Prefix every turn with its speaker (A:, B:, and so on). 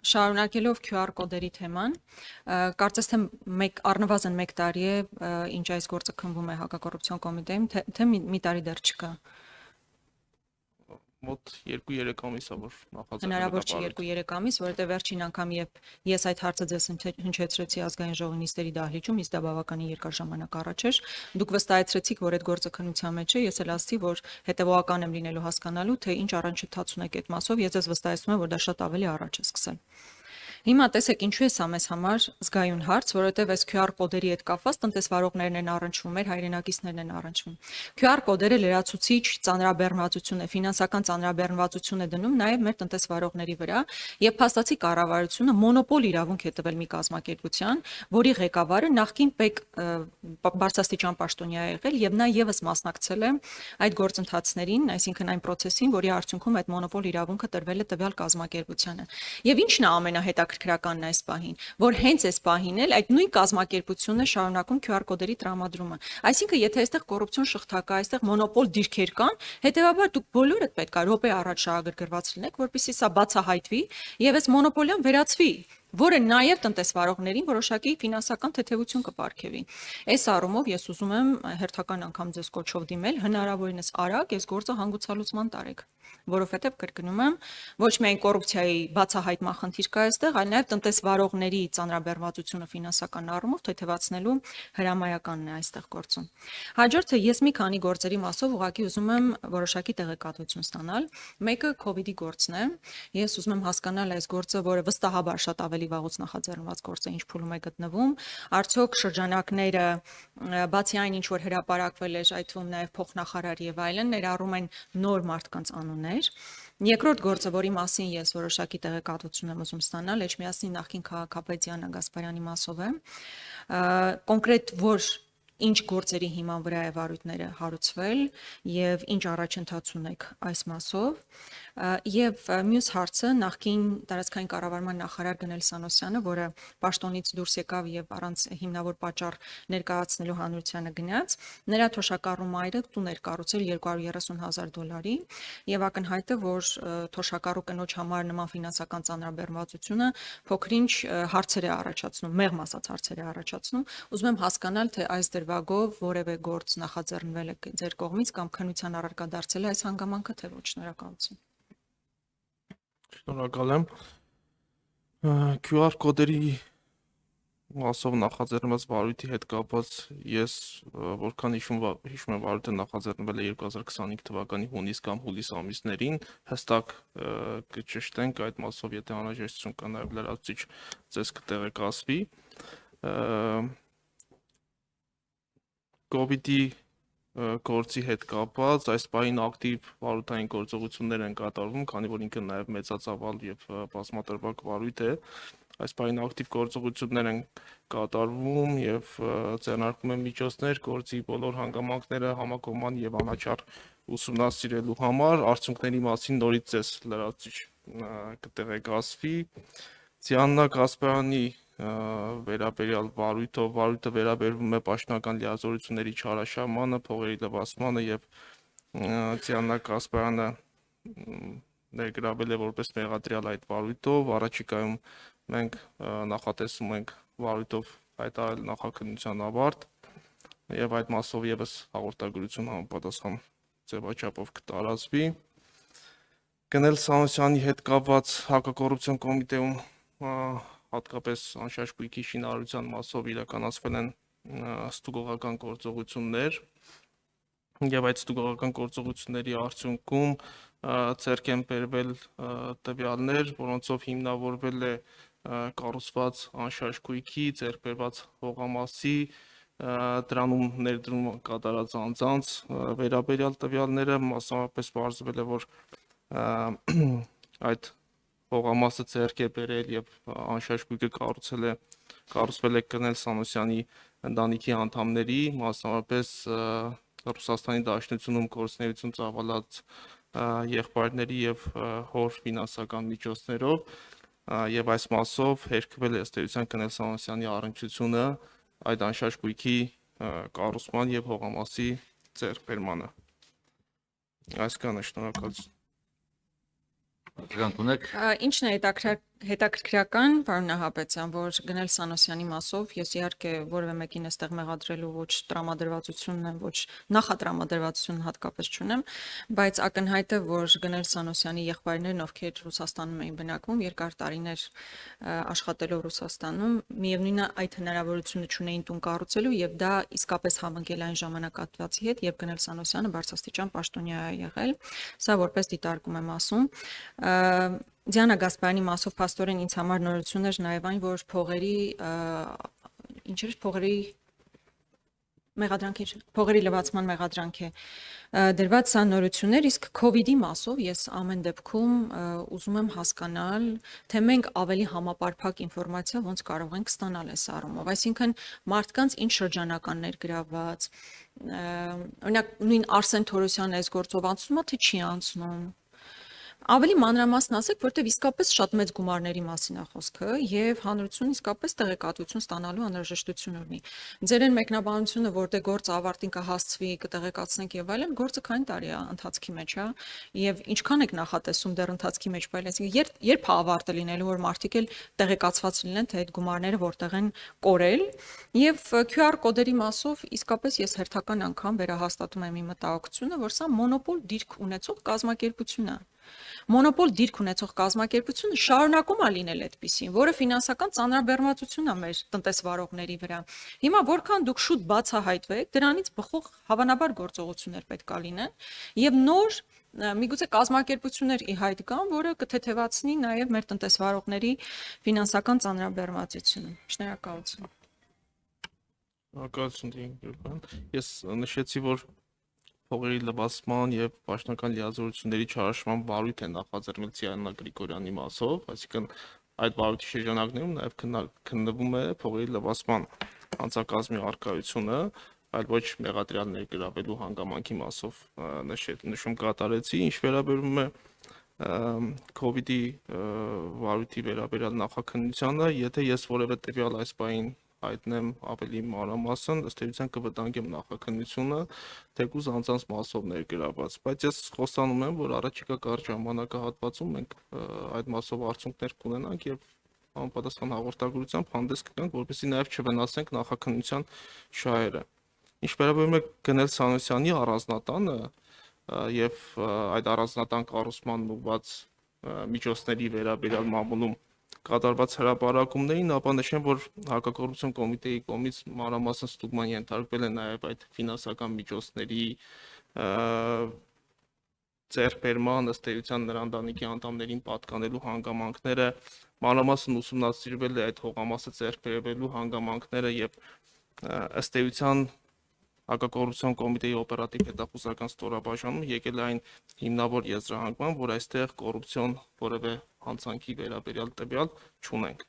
A: Շարունակելով QR կոդերի թեման, կարծես թե առնվազն 1 տարի է, ինչ այս գործը քննվում է հակակոռուպցիոն կոմիտեում, թե մի տարի դեռ չկա։
B: Մոտ 2-3 ամիս է, որ նախաձեռնել է։
A: Հնարավոր չի 2-3 ամիս, որովհետև վերջին անգամ երբ ես այդ հարցը ձեզ հնչեցրեցի ազգային ժողովի նիստերի դահլիճում, իսկ դա բավականին երկար ժամանակ առաջ էր, դուք վստահեցրեցիք, որ այդ գործը քննության մեջ է, ես էլ ասացի, որ հետևողական եմ լինելու հասկանալու, թե ինչ առաջընթաց ունեք այդ մասով, ես ձեզ վստահեցնում եմ, որ դա շատ ավելի առաջ է սկսել։ Հիմա տեսեք ինչու է սա մեզ համար զգայուն հարց, որովհետև այս QR կոդերի հետ կապված տնտեսվարողներն են առնչվում, մեր հայրենակիցներն են առնչվում։ QR կոդերը լրացուցիչ ծանրաբեռնվածություն է, ֆինանսական ծանրաբեռնվածություն է դնում նաև մեր տնտեսվարողների վրա, եւ փաստացի կառավարությունը մոնոպոլ իրավունք է տվել մի կազմակերպության, որի ղեկավարը նախկին ՊԵԿ բարձրաստիճան պաշտոնյա է եղել եւ նա եւս մասնակցել է այդ գործընթացներին, այսինքն այն process-ին, որի արդյունքում այդ մոնոպոլ իրավունքը տրվել է տվյալ կազմակերպությանը։ Եվ ինչն է ամենահետաքրքրականն այս պահին, որ հենց այս պահին էլ այդ նույն կազմակերպությունն է շարունակում QR կոդերի տրամադրումը։ Այսինքն, եթե այստեղ կոռուպցիոն շղթա կա, այստեղ մոնոպոլ դիրքեր կան, հետեւաբար դուք բոլորդ պետք է րոպե առաջ շահագրգռված լինեք, որպեսզի սա բացահայտվի եւ այս մոնոպոլիան վերացվի, որը նաև տնտեսվարողներին որոշակի ֆինանսական թեթևություն կպարգևի։ Այս առումով ես ուզում եմ հերթական անգամ ձեզ կոչով դիմել, հնարավորինս արագ այս գործը հանգուցալուծման տարեք, որովհետև կրկնում եմ, ոչ միայն կոռուպցիայի բացահայտման խնդիր կա այստեղ, այլ նաև տնտեսվարողների ծանրաբեռնվածությունը ֆինանսական առումով թեթևացնելու հրամայականն է այստեղ գործում։ Հաջորդը ես մի քանի գործերի մասով ուղղակի ուզում եմ որոշակի տեղեկատվություն ստանալ։ Մեկը COVID-ի գործն է։ Ես ուզում եմ հասկանալ այս գործը, որը վստահաբար շատ ավելի վաղուց նախաձեռնված գործ է, ինչ փուլում է գտնվում, արդյոք շրջանակները բացի այն ինչ որ հրապարակվել էր, այդ թվում նաև փոխնախարար եւ այլն, ներառում են նոր մարդկանց անուններ։ Երկրորդ գործը, որի մասին ես որոշակի տեղեկատվություն եմ ուզում ստանալ, Էջմիածնի նախկին քաղաքապետ Դիանա Գասպարյանի մասով է, կոնկրետ որ ինչ գործերի հիման վրա է վարույթները հարուցվել եւ ինչ առաջընթաց ունեք այս մասով եւ մյուս հարցը նախկին տարածքային կառավարման նախարար Գնել Սանոսյանը, որը պաշտոնից դուրս եկավ եւ առանց հիմնավոր պատճառ ներկայացնելու հանրությանը գնաց, նրա թոշակառու մայրը տուն էր կառուցել $230,000 եւ ակնհայտ է, որ թոշակառու կնոջ համար նման ֆինանսական ծանրաբեռնվածությունը փոքրինչ հարցեր է առաջացնում, մեղմ ասած հարցեր է առաջացնում։ Ուզում եմ հասկանալ, թե այս դրվագով որևէ գործ նախաձեռնվել է ձեր կողմից կամ քննության առարկա դարձել է այս հանգամանքը, թե ոչ։ Շնորհակալություն։
B: Շնորհակալ եմ։ QR կոդերի մասով նախաձեռնված վարույթի հետ կապված ես որքան հիշում եմ վարույթը նախաձեռնվել է 2025 թվականի հունիս կամ հուլիս ամիսներին, հստակ կճշտենք այդ մասով, եթե անհրաժեշտություն կա նաև լրացուցիչ ձեզ կտեղեկացվի։ COVID-ի գործի հետ կապված այս պահին ակտիվ վարույթային գործողություններ են կատարվում, քանի որ ինքը նաև մեծածավալ եւ բազմատրվակ վարույթ է։ Այս պահին ակտիվ գործողություններ են կատարվում եւ ձեռնարկվում են միջոցներ գործի բոլոր հանգամանքները համակողման եւ անաչառ ուսումնասիրելու համար, արդյունքների մասին նորից ձեզ լրացուցիչ կտեղեկացվի։ Դիանա Գասպարյանի վերաբերյալ վարույթը վերաբերվում է պաշտոնական լիազորությունների չարաշահմանը, փողերի լվացմանը եւ Դիանա Գասպարյանը ներգրավել է որպես մեղադրյալ այդ վարույթով։ Առաջիկայում մենք նախատեսում ենք վարույթով հայտարարել նախաքննության ավարտ եւ այդ մասով եւս հաղորդագրություն համապատասխան ձևաչափով կտարածվի։ Գնել Սանոսյանի հետ կապված հակակոռուպցիոն կոմիտեում հատկապես անշարժ գույքի շինարարության մասով իրականացվել են ստուգողական գործողություններ եւ այդ ստուգողական գործողությունների արդյունքում ձեռք են բերվել տվյալներ, որոնցով հիմնավորվել է կառուցված անշարժ գույքի ձեռք բերված հողամասի դրանում ներդրում կատարած անձանց վերաբերյալ տվյալները, մասնավորապես պարզվել է, որ այդ հողամասը ձեռք է բերել եւ անշարժ գույքը կառուցվել է Գնել Սանոսյանի ընտանիքի անդամների, մասնավորապես Ռուսաստանի Դաշնությունում գործունեություն ծավալած եղբայրների եւ հոր ֆինանսական միջոցներով եւ այս մասով հերքվել է ըստ էության Գնել Սանոսյանի առնչությունը այդ անշարժ գույքի կառուցման եւ հողամասի ձեռքբերմանը։ Այսքանը, շնորհակալություն։
A: Ինչն է Հետաքրքրական, պարոն Նահապետյան, որ Գնել Սանոսյանի մասով ես իհարկե որևէ մեկին այստեղ մեղադրելու ոչ տրամադրվածությունն եմ, ոչ նախատրամադրվածություն հատկապես չունեմ, բայց ակնհայտ է, որ Գնել Սանոսյանի եղբայրներն, ովքեր Ռուսաստանում էին բնակվում, երկար տարիներ աշխատելով Ռուսաստանում, միևնույնն է այդ հնարավորությունը չունեին տուն կառուցելու եւ դա իսկապես հավնկել այն ժամանակահատվածի հետ, երբ Գնել Սանոսյանը բարձրաստիճան պաշտոնյա է եղել, սա որպես դիտարկում եմ ասում, Դիանա Գասպարյանի մասով փաստորեն ինձ համար նորություն էր նաև այն, որ փողերի լվացման մեղադրանք է դրված սա նորություններ, իսկ COVID-ի մասով ես ամեն դեպքում ուզում եմ հասկանալ, թե մենք ավելի համապարփակ ինֆորմացիա ոնց կարող ենք ստանալ այս առումով, այսինքն մարդկանց ինչ շրջանականներ գրաված, օրինակ նույն Արսեն Թորոսյանը այս գործով անցնում է, թե չի անցնում Ավելի մանրամասն ասեք, որտեղ իսկապես շատ մեծ գումարների մասին է խոսքը եւ հանրությունն իսկապես տեղեկատվություն ստանալու անհրաժեշտություն ունի։ Ձերեն մեկնաբանությունը, որտեղ գործը ավարտին կհասցվի, կտեղեկացնենք եւ այլն, գործը քանի տարի է ընթացքի մեջ, հա, եւ ինչքան եք նախատեսում դեռ ընթացքի մեջ պայել, այսինքն երբ է ավարտը լինելու, որ մարդիկ էլ տեղեկացված լինեն, թե այդ գումարները որտեղ են կորել եւ QR կոդերի մասով իսկապես ես հերթական անգամ վերահաստատում եմ իմ մտահոգությունը, որ սա մոնոպոլ դիրք ունեցող կազմակերպություն է։ Մոնոպոլ դիրք ունեցող կազմակերպությունը շարունակում է լինել այդպիսին, որը ֆինանսական ծանրաբեռնվածություն է մեր տնտեսվարողների վրա։ Հիմա որքան դուք շուտ բացահայտվեք, դրանից բխող հավանաբար գործողություններ պետք է լինեն եւ նոր միգուցե կազմակերպություններ ի հայտ գան, որը կթեթևացնի նաեւ մեր տնտեսվարողների ֆինանսական ծանրաբեռնվածությունը։ Շնորհակալություն։
B: Շնորհակալություն, ես նշեցի, որ փողերի լվացման եւ պաշտոնական լիազորությունների չհաշման վարույթ է նախաձեռնել Ծիանա Գրիգորյանի մասով, այսինքն այդ վարույթի շրջանակներում նաեւ քննվում է փողերի լվացման հանցակազմի առկայությունը, այլ ոչ մեղադրյալ ներգրավելու հանգամանքի մասով նշում կատարեցի, ինչ վերաբերում է COVID-ի վարույթի վերաբերյալ նախաքննությանը, եթե ես որևէ տվյալ այս բային հայտնեմ ավելի մանրամասն, ըստ էության կվտանգեմ նախաքննությունը, թեկուզ անձանց մասով ներգրավված, բայց ես խոստանում եմ, որ առաջիկա կարճ ժամանակահատվածում մենք այդ մասով արդյունքներ կունենանք եւ համապատասխան հաղորդագրությամբ հանդես կգանք, որպեսզի նաեւ չվնասենք նախաքննության շահերը։ Ինչ վերաբերում է Գնել Սանոսյանի առանձնատանը եւ այդ առանձնատան կառուցման ուղղված միջոցների վերաբերյալ մամուլում կատարված հրապարակումներին, ապա նշեմ, որ հակակոռուպցիոն կոմիտեի կողմից մանրամասն ստուգման ենթարկվել է նաև այդ ֆինանսական միջոցների ձեռքբերման, ըստ էության նրա ընտանիքի անդամներին պատկանելու հանգամանքները, մանրամասն ուսումնասիրվել է այդ հողամասը ձեռքբերելու հանգամանքները եւ ըստ էության Հակակոռուպցիոն կոմիտեի օպերատիվ հետախուզական ստորաբաժանում եկել է այն հիմնավոր եզրահանգման, որ այստեղ կոռուպցիոն որևէ հանցանքի վերաբերյալ տվյալ չունենք։